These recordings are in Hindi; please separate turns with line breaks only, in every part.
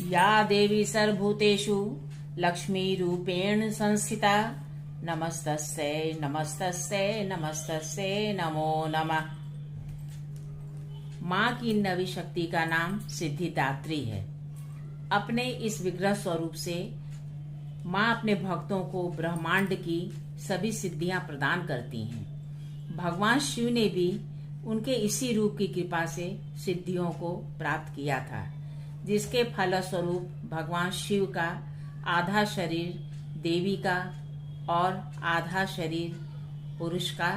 या देवी सर्वभूतेषु लक्ष्मीरूपेण संस्थिता नमस्तस्यै नमस्तस्यै नमस्तस्यै नमो नमः। माँ की नवी शक्ति का नाम सिद्धिदात्री है। अपने इस विग्रह स्वरूप से माँ अपने भक्तों को ब्रह्मांड की सभी सिद्धियां प्रदान करती हैं। भगवान शिव ने भी उनके इसी रूप की कृपा से सिद्धियों को प्राप्त किया था, जिसके फलस्वरूप भगवान शिव का आधा शरीर देवी का और आधा शरीर पुरुष का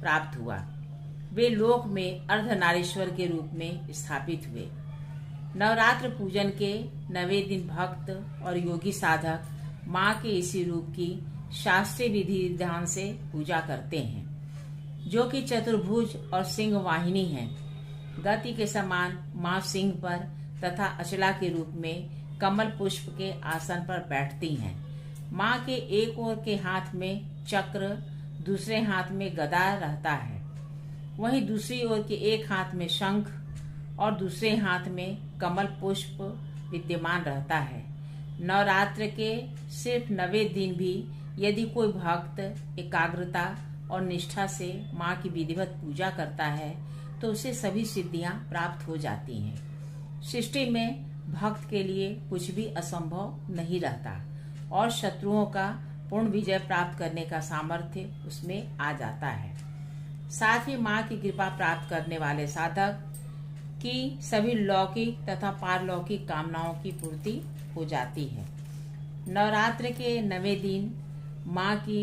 प्राप्त हुआ। वे लोक में अर्धनारीश्वर के रूप में स्थापित हुए। नवरात्र पूजन के 9वें दिन भक्त और योगी साधक माँ के इसी रूप की शास्त्रीय विधि विधान से पूजा करते हैं, जो कि चतुर्भुज और सिंह वाहिनी है। गति के समान माँ सिंह पर तथा अचला के रूप में कमल पुष्प के आसन पर बैठती हैं। माँ के एक ओर के हाथ में चक्र, दूसरे हाथ में गदा रहता है। वहीं दूसरी ओर के एक हाथ में शंख और दूसरे हाथ में कमल पुष्प विद्यमान रहता है। नवरात्र के सिर्फ 9वें दिन भी यदि कोई भक्त एकाग्रता और निष्ठा से माँ की विधिवत पूजा करता है तो उसे सभी सिद्धियां प्राप्त हो जाती हैं। सृष्टि में भक्त के लिए कुछ भी असंभव नहीं रहता और शत्रुओं का पूर्ण विजय प्राप्त करने का सामर्थ्य उसमें आ जाता है। साथ ही माँ की कृपा प्राप्त करने वाले साधक की सभी लौकिक तथा पारलौकिक कामनाओं की पूर्ति हो जाती है। नवरात्र के 9वें दिन माँ की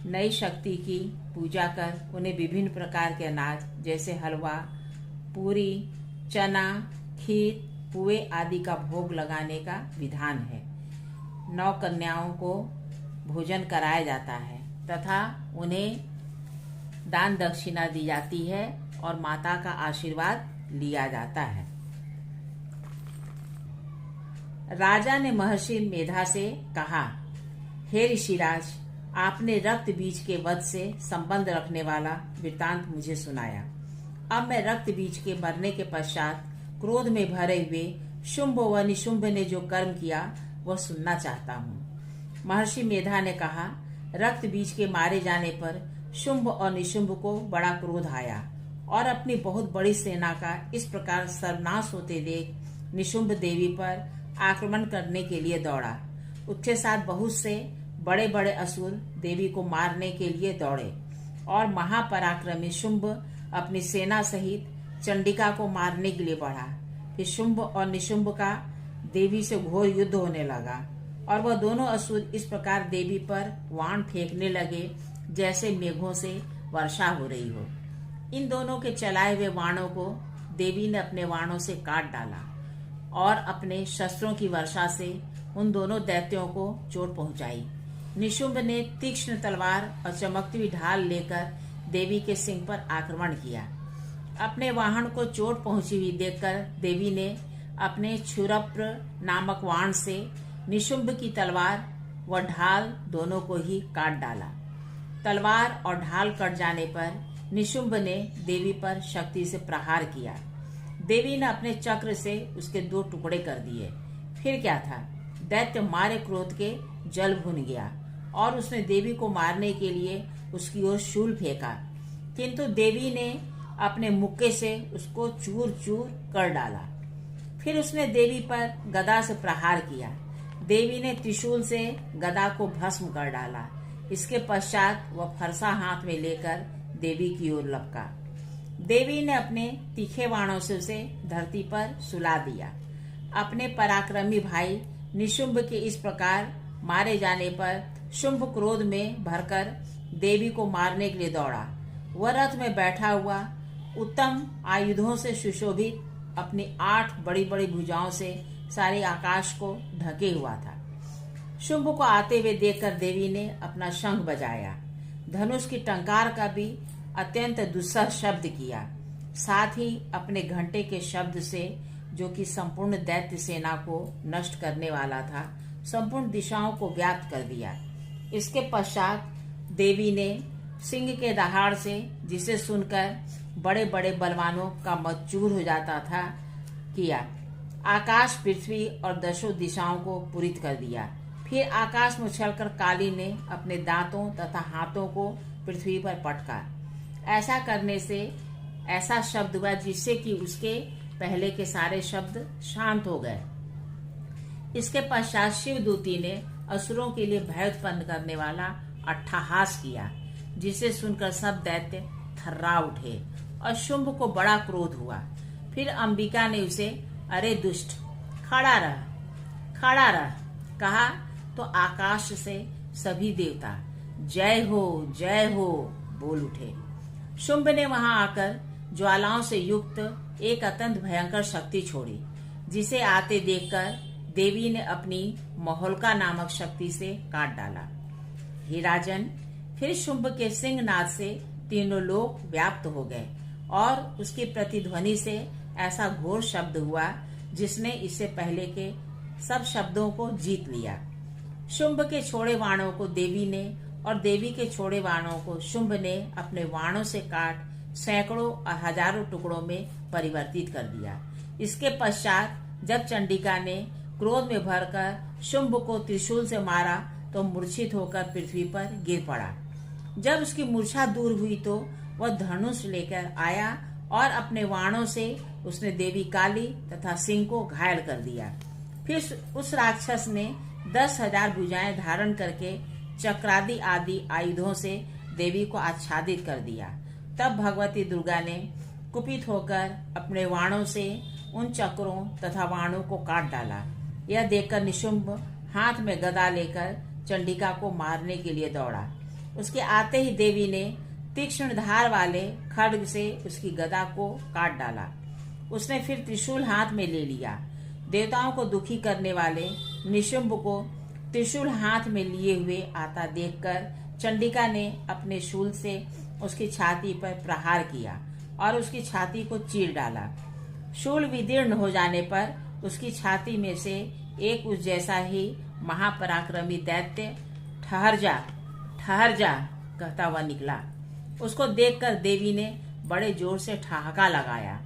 नई शक्ति की पूजा कर उन्हें विभिन्न प्रकार के अनाज जैसे हलवा, पूरी, चना, खीर, पुए आदि का भोग लगाने का विधान है। 9 कन्याओं को भोजन कराया जाता है तथा उन्हें दान दक्षिणा दी जाती है और माता का आशीर्वाद लिया जाता है। राजा ने महर्षि मेधा से कहा, हे ऋषिराज, आपने रक्त बीज के वध से संबंध रखने वाला वृतांत मुझे सुनाया। अब मैं रक्त बीज के मरने के पश्चात क्रोध में भरे हुए शुंभ व निशुंभ ने जो कर्म किया वह सुनना चाहता हूँ। महर्षि मेधा ने कहा, रक्त बीज के मारे जाने पर शुंभ और निशुंभ को बड़ा क्रोध आया और अपनी बहुत बड़ी सेना का इस प्रकार सर्वनाश होते देख निशुंभ देवी पर आक्रमण करने के लिए दौड़ा। उसके साथ बहुत से बड़े बड़े असुर देवी को मारने के लिए दौड़े और महापराक्रमी शुंभ अपनी सेना सहित चंडिका को मारने के लिए बढ़ा। फिर शुंभ और निशुंभ का देवी से घोर युद्ध होने लगा और वह दोनों असुर इस प्रकार देवी पर वाण फेंकने लगे जैसे मेघों से वर्षा हो रही हो। इन दोनों के चलाए हुए वाणों को देवी ने अपने वाणों से काट डाला और अपने शस्त्रों की वर्षा से उन दोनों दैत्यों को चोट पहुंचाई। निशुंभ ने तीक्ष्ण तलवार और चमकती हुई ढाल लेकर देवी के सिंह पर आक्रमण किया। अपने वाहन को चोट पहुंची हुई देखकर देवी ने अपने क्षुरप्र नामक वाण से निशुंभ की तलवार व ढाल दोनों को ही काट डाला। तलवार और ढाल कट जाने पर निशुंभ ने देवी पर शक्ति से प्रहार किया। देवी ने अपने चक्र से उसके 2 टुकड़े कर दिए। फिर क्या था, दैत्य मारे क्रोध के जल भुन गया और उसने देवी को मारने के लिए उसकी ओर शूल फेंका, किंतु देवी ने अपने मुक्के से उसको चूर चूर कर डाला। फिर उसने देवी पर गदा से प्रहार किया। देवी ने त्रिशूल से गदा को भस्म कर डाला। इसके पश्चात वह फरसा हाथ में लेकर देवी की ओर लपका। देवी ने अपने तीखे बाणों से उसे धरती पर सुला दिया। अपने पराक्रमी भाई निशुंभ के इस प्रकार मारे जाने पर शुंभ क्रोध में भरकर देवी को मारने के लिए दौड़ा। वह रथ में बैठा हुआ उत्तम आयुधों से सुशोभित अपनी 8 बड़ी बड़ी भुजाओं से सारे आकाश को ढके हुआ था। शुंभ को आते हुए देखकर देवी ने अपना शंख बजाया। धनुष की टंकार का भी अत्यंत दुस्सह शब्द किया। साथ ही अपने घंटे के शब्द से, जो कि संपूर्ण दैत्य सेना को नष्ट करने वाला था, संपूर्ण दिशाओं को व्याप्त कर दिया। इसके पश्चात देवी ने सिंह के दहाड़ से, जिसे सुनकर बड़े बड़े बलवानों का मत चूर हो जाता था, किया। आकाश, पृथ्वी और दशों दिशाओं को पूरित कर दिया। फिर आकाश में उछलकर काली ने अपने दांतों तथा हाथों को पृथ्वी पर पटका। ऐसा करने से ऐसा शब्द हुआ जिससे कि उसके पहले के सारे शब्द शांत हो गए। इसके पश्चात शिवदूती ने असुरों के लिए भय उत्पन्न करने वाला अट्टहास किया, जिसे सुनकर सब दैत्य थर्रा उठे और शुंभ को बड़ा क्रोध हुआ। फिर अंबिका ने उसे, अरे दुष्ट, खड़ा रह कहा तो आकाश से सभी देवता जय हो बोल उठे। शुंभ ने वहां आकर ज्वालाओं से युक्त एक अत्यंत भयंकर शक्ति छोड़ी, जिसे आते देखकर देवी ने अपनी महोल्का नामक शक्ति से काट डाला। हे राजन, फिर शुंभ के सिंहनाद से तीनों लोक व्याप्त हो गए और उसकी प्रतिध्वनि से ऐसा घोर शब्द हुआ जिसने इससे पहले के सब शब्दों को जीत लिया। शुंभ के छोड़े वाणों को देवी ने और देवी के छोड़े वाणों को शुंभ ने अपने वाणों से काट सैकड़ों और हजारों टुकड़ों में परिवर्तित कर दिया। इसके पश्चात जब चंडिका ने क्रोध में भरकर शुंभ को त्रिशूल से मारा तो मूर्छित होकर पृथ्वी पर गिर पड़ा। जब उसकी मूर्छा दूर हुई तो वह धनुष लेकर आया और अपने वाणों से उसने देवी काली तथा सिंह को घायल कर दिया। फिर उस राक्षस ने 10,000 भुजाएं धारण करके चक्रादि आदि आयुधों से देवी को आच्छादित कर दिया। तब भगवती दुर्गा ने कुपित होकर अपने वाणों से उन चक्रों तथा वाणों को काट डाला। यह देखकर निशुंभ हाथ में गदा लेकर चंडिका को मारने के लिए दौड़ा। उसके आते ही देवी ने तीक्ष्ण धार वाले खड्ग से उसकी गदा को काट डाला। उसने फिर त्रिशूल हाथ में ले लिया। देवताओं को दुखी करने वाले निशुंभ को त्रिशूल हाथ में लिए हुए आता देखकर चंडिका ने अपने शूल से उसकी छाती पर प्रहार किया और उसकी छाती को चीर डाला। शूल विदीर्ण हो जाने पर उसकी छाती में से एक उस जैसा ही महापराक्रमी दैत्य ठहर जा कहता हुआ निकला। उसको देखकर देवी ने बड़े जोर से ठहाका लगाया।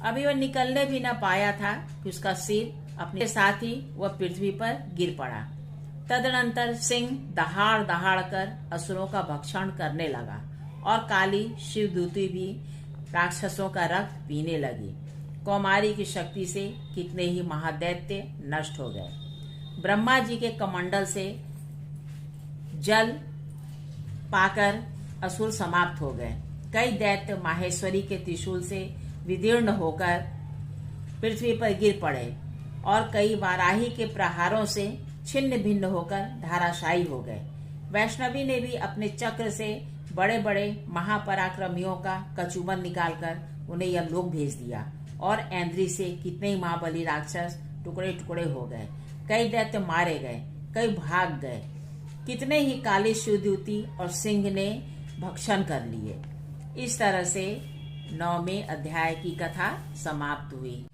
अभी वह निकलने भी न पाया था कि उसका सिर अपने साथ ही वह पृथ्वी पर गिर पड़ा। तदनंतर सिंह दहाड़ दहाड़ कर असुरों का भक्षण करने लगा और काली शिवदूती भी राक्षसों का रक्त पीने लगी। कौमारी की शक्ति से कितने ही महादैत्य नष्ट हो गए। ब्रह्मा जी के कमंडल से जल पाकर असुर समाप्त हो गए। कई दैत्य माहेश्वरी के त्रिशूल से विदीर्ण होकर पृथ्वी पर गिर पड़े और कई वाराही के प्रहारों से छिन्न भिन्न होकर धाराशायी हो गए। वैष्णवी ने भी अपने चक्र से बड़े बड़े महापराक्रमियों का कचूमर निकालकर उन्हें यह लोक भेज दिया और ऐन्द्री से कितने ही महाबली राक्षस टुकड़े टुकड़े हो गए। कई दैत्य मारे गए, कई भाग गए। कितने ही काली शिवदूती और सिंह ने भक्षण कर लिए। इस तरह से 9वें अध्याय की कथा समाप्त हुई।